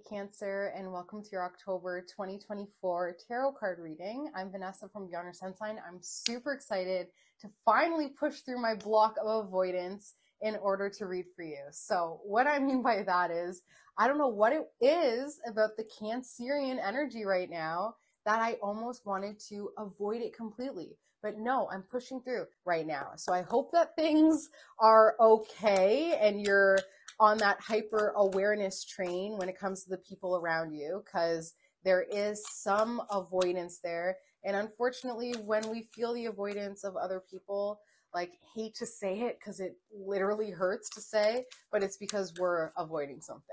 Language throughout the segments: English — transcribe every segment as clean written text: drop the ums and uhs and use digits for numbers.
Cancer, and welcome to your October 2024 tarot card reading. I'm Vanessa from Beyond Your Sun Sign. I'm super excited to finally push through my block of avoidance in order to read for you. So what I mean by that is, I don't know what it is about the Cancerian energy right now that I almost wanted to avoid it completely. But no, I'm pushing through right now. So I hope that things are okay and you're on that hyper awareness train when it comes to the people around you, because there is some avoidance there. And unfortunately, when we feel the avoidance of other people, like, hate to say it because it literally hurts to say, but it's because we're avoiding something.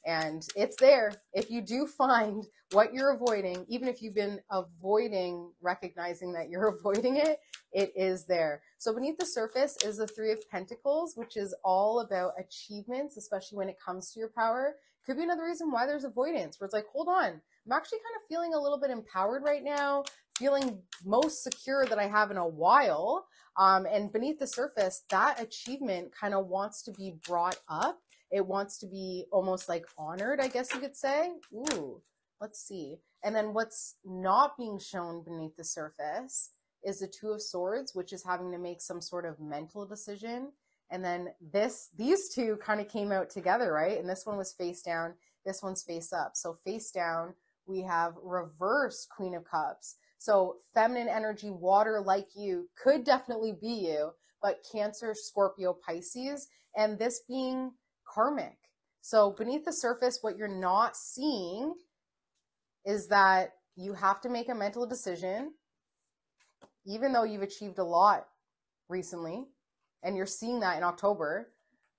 And it's there. If you do find what you're avoiding, even if you've been avoiding recognizing that you're avoiding it, it is there. So beneath the surface is the Three of Pentacles, which is all about achievements, especially when it comes to your power. Could be another reason why there's avoidance, where it's like, hold on, I'm actually kind of feeling a little bit empowered right now, feeling most secure that I have in a while. And beneath the surface, that achievement kind of wants to be brought up. It wants to be almost like honored, I guess you could say. Ooh, let's see. And then what's not being shown beneath the surface is the Two of Swords, which is having to make some sort of mental decision. And then these two kind of came out together, right? And this one was face down, this one's face up. So face down, we have reverse Queen of Cups. So feminine energy, water like you, could definitely be you, but Cancer, Scorpio, Pisces, and this being karmic. So beneath the surface, what you're not seeing is that you have to make a mental decision, even though you've achieved a lot recently, and you're seeing that in October,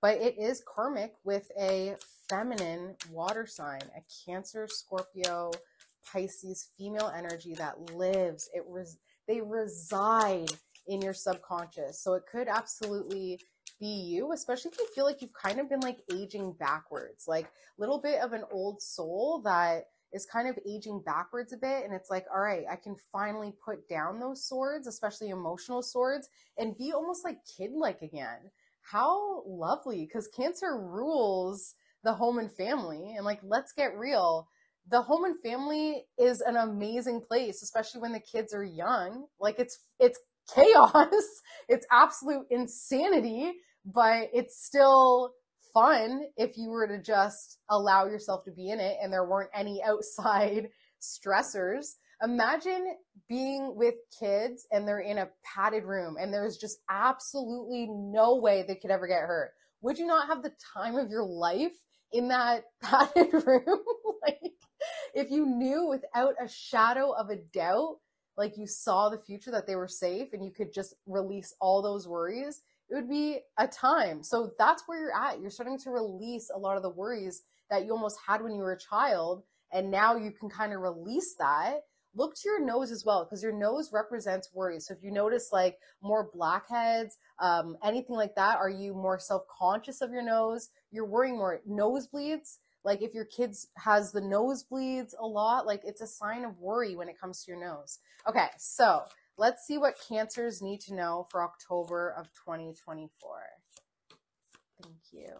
but it is karmic with a feminine water sign, a Cancer, Scorpio, Pisces female energy that lives. They reside in your subconscious. So it could absolutely be you, especially if you feel like you've kind of been like aging backwards, like a little bit of an old soul that is kind of aging backwards a bit. And it's like, all right, I can finally put down those swords, especially emotional swords, and be almost like kid-like again. How lovely, because Cancer rules the home and family. And like, let's get real. The home and family is an amazing place, especially when the kids are young. Like, it's chaos. It's absolute insanity, but it's still fun if you were to just allow yourself to be in it and there weren't any outside stressors. Imagine being with kids and they're in a padded room and there's just absolutely no way they could ever get hurt. Would you not have the time of your life in that padded room? Like, if you knew without a shadow of a doubt, like you saw the future, that they were safe and you could just release all those worries, it would be a time. So that's where you're at. You're starting to release a lot of the worries that you almost had when you were a child. And now you can kind of release that. Look to your nose as well, because your nose represents worry. So if you notice like more blackheads, anything like that, are you more self-conscious of your nose? You're worrying more. Nosebleeds, like if your kids has the nosebleeds a lot, like it's a sign of worry when it comes to your nose. Okay, so let's see what Cancers need to know for October of 2024. Thank you.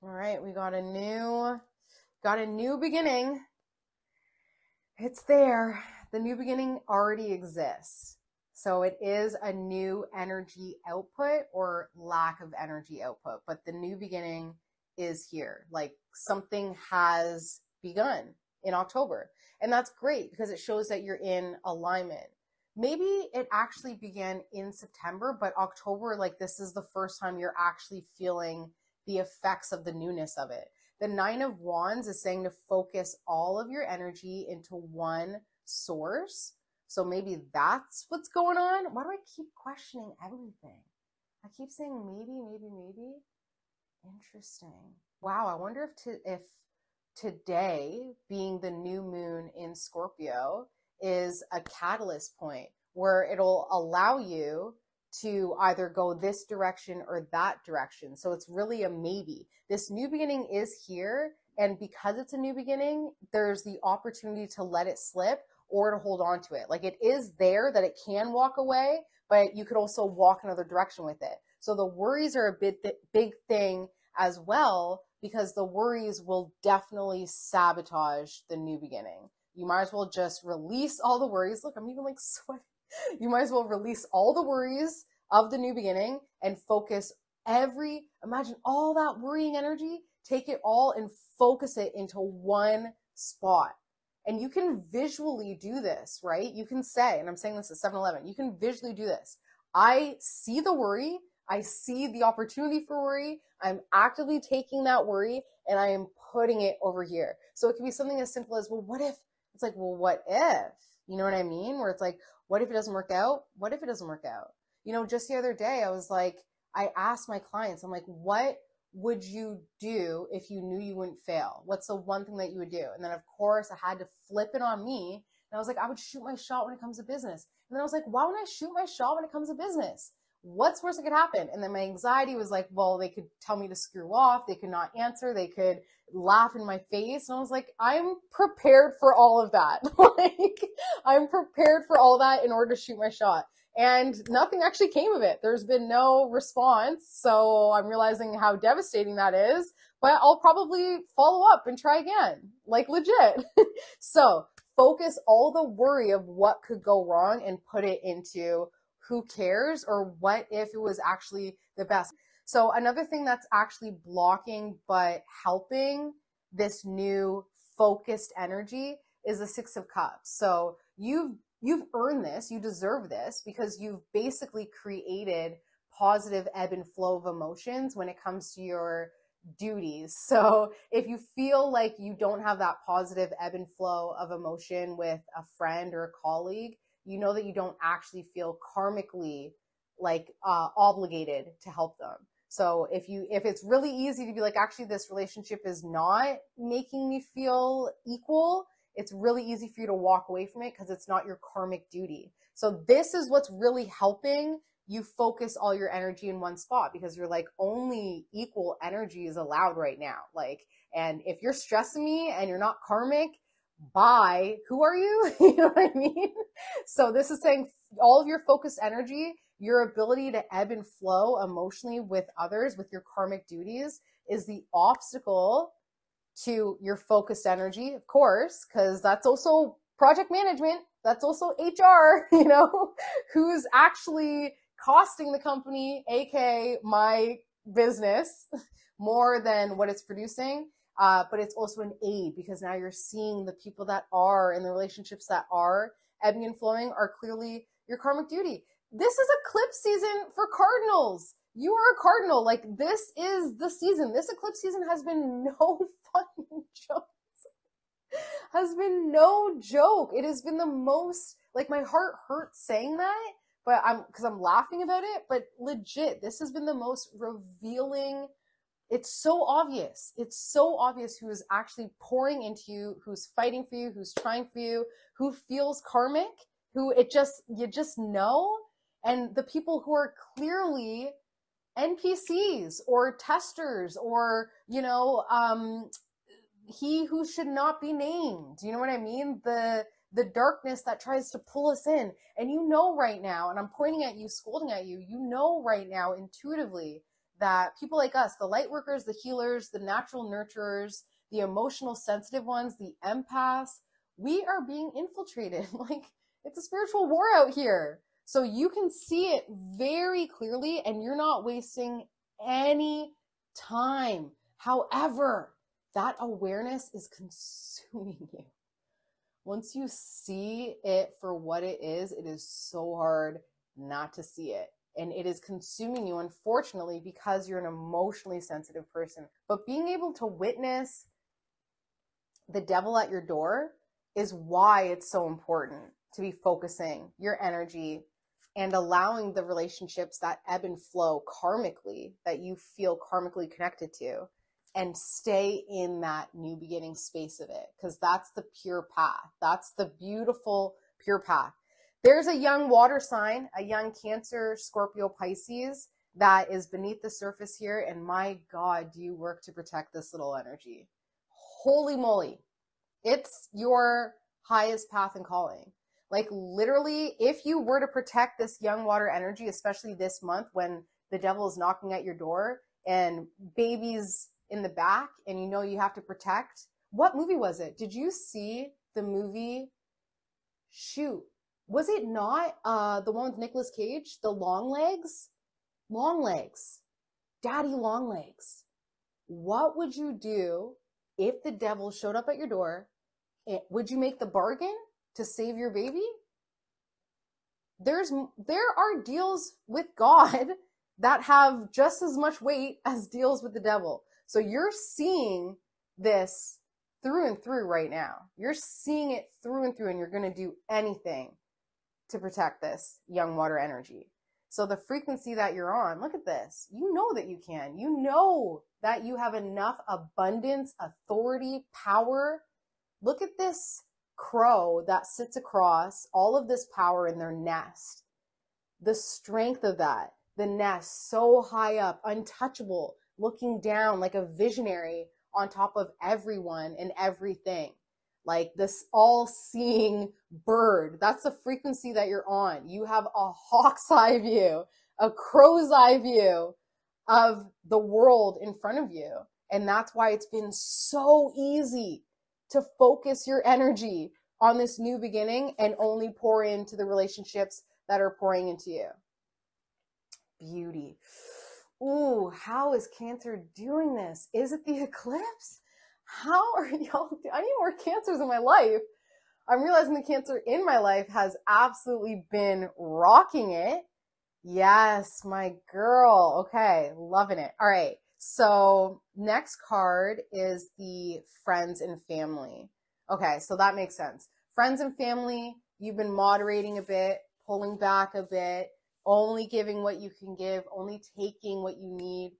All right, we got a new beginning. It's there. The new beginning already exists. So it is a new energy output or lack of energy output, but the new beginning is here. Like, something has begun in October. And that's great because it shows that you're in alignment. Maybe it actually began in September, but October, like, this is the first time you're actually feeling the effects of the newness of it. The Nine of Wands is saying to focus all of your energy into one source. So maybe that's what's going on. Why do I keep questioning everything? I keep saying maybe. Interesting. Wow, I wonder if today being the new moon in Scorpio is a catalyst point where it'll allow you to either go this direction or that direction. So it's really a maybe. This new beginning is here, and because it's a new beginning, there's the opportunity to let it slip or to hold on to it. Like, it is there that it can walk away, but you could also walk another direction with it. So the worries are a big thing as well, because the worries will definitely sabotage the new beginning. You might as well just release all the worries. Look, I'm even like sweating. You might as well release all the worries of the new beginning and focus imagine all that worrying energy, take it all and focus it into one spot. And you can visually do this, right? You can say, and I'm saying this at 7-Eleven, you can visually do this. I see the worry. I see the opportunity for worry. I'm actively taking that worry and I am putting it over here. So it can be something as simple as, well, what if? It's like, well, what if? You know what I mean? Where it's like, what if it doesn't work out? What if it doesn't work out? You know, just the other day, I asked my clients, I'm like, what would you do if you knew you wouldn't fail? What's the one thing that you would do? And then of course I had to flip it on me. And I was like, I would shoot my shot when it comes to business. And then I was like, why would I shoot my shot when it comes to business? What's worse that could happen? And then my anxiety was like, well, they could tell me to screw off. They could not answer. They could laugh in my face. And I was like, I'm prepared for all of that. Like, I'm prepared for all that in order to shoot my shot. And nothing actually came of it. There's been no response. So I'm realizing how devastating that is, but I'll probably follow up and try again, like legit. So focus all the worry of what could go wrong and put it into who cares, or what if it was actually the best. So another thing that's actually blocking but helping this new focused energy is the Six of Cups. So you've earned this, you deserve this, because you've basically created positive ebb and flow of emotions when it comes to your duties. So if you feel like you don't have that positive ebb and flow of emotion with a friend or a colleague, you know that you don't actually feel karmically like obligated to help them. So if it's really easy to be like, actually this relationship is not making me feel equal, it's really easy for you to walk away from it because it's not your karmic duty. So this is what's really helping you focus all your energy in one spot, because you're like, only equal energy is allowed right now. Like, and if you're stressing me and you're not karmic, bye. Who are you? You know what I mean? So this is saying all of your focused energy, your ability to ebb and flow emotionally with others, with your karmic duties, is the obstacle to your focused energy, of course, because that's also project management. That's also HR, you know, who's actually costing the company, aka my business, more than what it's producing. But it's also an aid, because now you're seeing the people that are in the relationships that are ebbing and flowing are clearly your karmic duty. This is eclipse season for cardinals. You are a cardinal. Like, this is the season. This eclipse season has been no fucking joke. Has been no joke. It has been the most, like, my heart hurts saying that, but because I'm laughing about it, but legit, this has been the most revealing. It's so obvious. It's so obvious who is actually pouring into you, who's fighting for you, who's trying for you, who feels karmic, who you just know. And the people who are clearly NPCs or testers, or, you know, he who should not be named. You know what I mean? The darkness that tries to pull us in. And you know right now, and I'm pointing at you, scolding at you, you know right now intuitively that people like us, the light workers, the healers, the natural nurturers, the emotional sensitive ones, the empaths, we are being infiltrated. Like, it's a spiritual war out here. So you can see it very clearly and you're not wasting any time. However, that awareness is consuming you. Once you see it for what it is so hard not to see it. And it is consuming you, unfortunately, because you're an emotionally sensitive person. But being able to witness the devil at your door is why it's so important to be focusing your energy and allowing the relationships that ebb and flow karmically, that you feel karmically connected to, and stay in that new beginning space of it. Because that's the pure path. That's the beautiful, pure path. There's a young water sign, a young Cancer, Scorpio, Pisces, that is beneath the surface here. And my God, do you work to protect this little energy? Holy moly. It's your highest path and calling. Like, literally, if you were to protect this young water energy, especially this month when the devil is knocking at your door and babies in the back and you know you have to protect. What movie was it? Did you see the movie? Shoot. Was it not the one with Nicolas Cage? The Long Legs? Long Legs. Daddy Long Legs. What would you do if the devil showed up at your door? Would you make the bargain to save your baby? There are deals with God that have just as much weight as deals with the devil. So you're seeing this through and through right now. You're seeing it through and through, and you're going to do anything to protect this young water energy. So the frequency that you're on, look at this. You know that you can. You know that you have enough abundance, authority, power. Look at this crow that sits across all of this power in their nest. The strength of that, the nest so high up, untouchable, looking down like a visionary on top of everyone and everything. Like this all-seeing bird. That's the frequency that you're on. You have a hawk's eye view, a crow's eye view of the world in front of you. And that's why it's been so easy to focus your energy on this new beginning and only pour into the relationships that are pouring into you. Beauty. Ooh, how is Cancer doing this? Is it the eclipse? How are y'all? I need more Cancers in my life. I'm realizing the Cancer in my life has absolutely been rocking it. Yes, my girl. Okay, loving it. All right. So next card is the friends and family. Okay, so that makes sense. Friends and family, you've been moderating a bit, pulling back a bit, only giving what you can give, only taking what you need.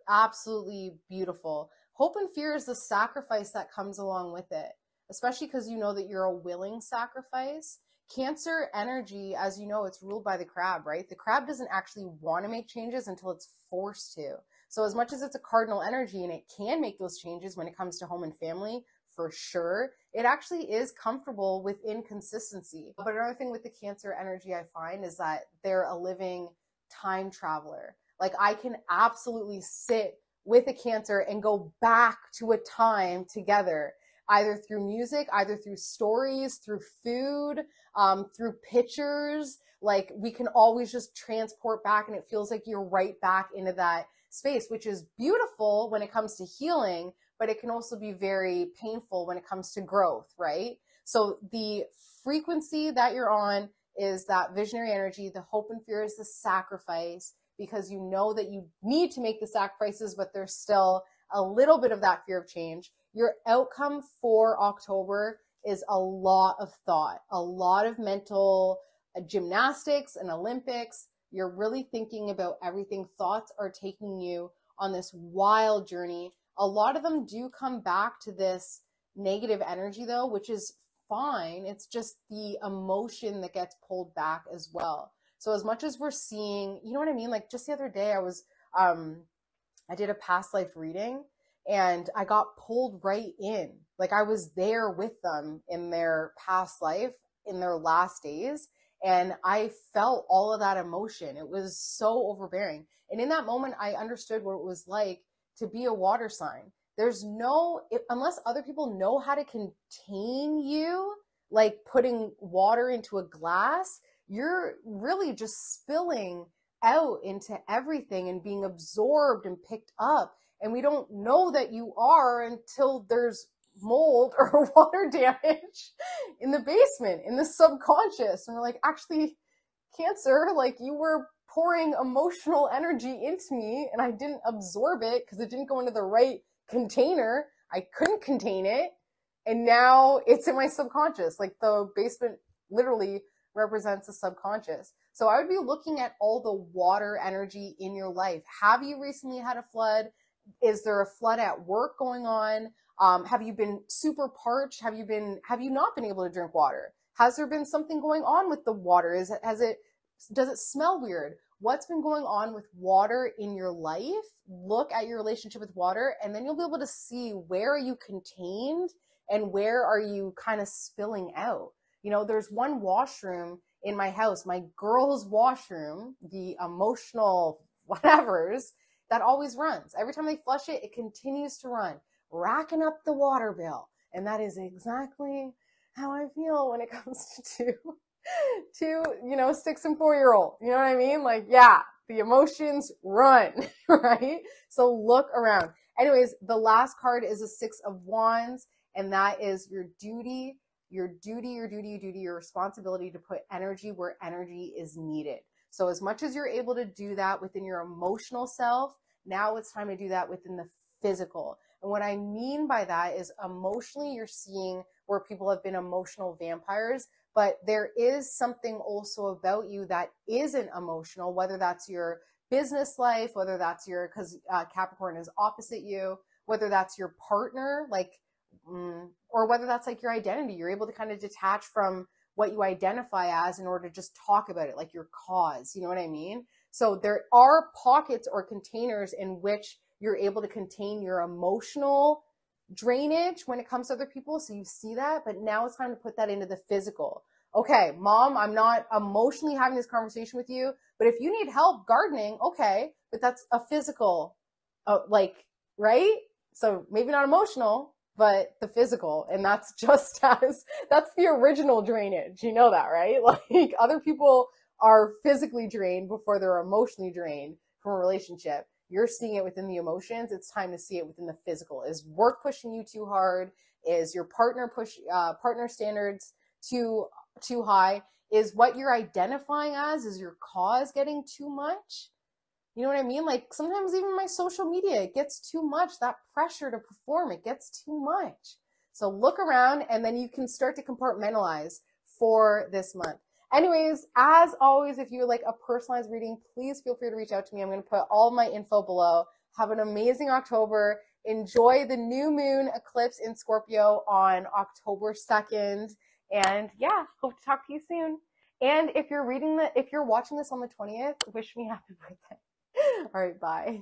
Absolutely beautiful. Hope and fear is the sacrifice that comes along with it, especially because you know that you're a willing sacrifice. Cancer energy, as you know, it's ruled by the crab, right? The crab doesn't actually want to make changes until it's forced to. So as much as it's a cardinal energy and it can make those changes when it comes to home and family, for sure, it actually is comfortable with inconsistency. But another thing with the Cancer energy I find is that they're a living time traveler. Like I can absolutely sit with a Cancer and go back to a time together, either through music, either through stories, through food, through pictures. Like we can always just transport back and it feels like you're right back into that space, which is beautiful when it comes to healing, but it can also be very painful when it comes to growth, right? So the frequency that you're on is that visionary energy. The hope and fear is the sacrifice, because you know that you need to make the sacrifices, but there's still a little bit of that fear of change. Your outcome for October is a lot of thought, a lot of mental gymnastics and Olympics. You're really thinking about everything. Thoughts are taking you on this wild journey. A lot of them do come back to this negative energy though, which is fine. It's just the emotion that gets pulled back as well. So as much as we're seeing, you know what I mean? Like just the other day I did a past life reading and I got pulled right in. Like I was there with them in their past life, in their last days. And I felt all of that emotion. It was so overbearing. And in that moment, I understood what it was like to be a water sign. There's unless other people know how to contain you, like putting water into a glass, you're really just spilling out into everything and being absorbed and picked up. And we don't know that you are until there's mold or water damage in the basement, in the subconscious. And we're like, actually, Cancer, like you were pouring emotional energy into me and I didn't absorb it because it didn't go into the right container. I couldn't contain it. And now it's in my subconscious. Like the basement literally represents the subconscious. So I would be looking at all the water energy in your life. Have you recently had a flood? Is there a flood at work going on? Have you been super parched? Have you not been able to drink water? Has there been something going on with the water? Does it smell weird? What's been going on with water in your life? Look at your relationship with water, and then you'll be able to see where are you contained and where are you kind of spilling out. You know, there's one washroom in my house, my girls' washroom, the emotional whatevers, that always runs. Every time they flush it, it continues to run, racking up the water bill. And that is exactly how I feel when it comes to 6 and 4-year-old. You know what I mean? Like, yeah, the emotions run, right? So look around. Anyways, the last card is a 6 of Wands, and that is your duty, your responsibility to put energy where energy is needed. So as much as you're able to do that within your emotional self, now it's time to do that within the physical. And what I mean by that is emotionally, you're seeing where people have been emotional vampires, but there is something also about you that isn't emotional, whether that's your business life, whether that's because Capricorn is opposite you, whether that's your partner, or whether that's like your identity. You're able to kind of detach from what you identify as in order to just talk about it, like your cause. You know what I mean? So there are pockets or containers in which you're able to contain your emotional drainage when it comes to other people. So you see that, but now it's time to put that into the physical. Okay, mom, I'm not emotionally having this conversation with you, but if you need help gardening, okay, but that's a physical, right? So maybe not emotional, but the physical. And that's that's the original drainage. You know that, right? Like other people are physically drained before they're emotionally drained from a relationship. You're seeing it within the emotions. It's time to see it within the physical. Is work pushing you too hard? Is your partner standards too high? Is what you're identifying as, is your cause getting too much? You know what I mean? Like sometimes even my social media, it gets too much. That pressure to perform, it gets too much. So look around and then you can start to compartmentalize for this month. Anyways, as always, if you would like a personalized reading, please feel free to reach out to me. I'm going to put all of my info below. Have an amazing October. Enjoy the new moon eclipse in Scorpio on October 2nd. And yeah, hope to talk to you soon. And if you're watching this on the 20th, wish me happy birthday. All right, bye.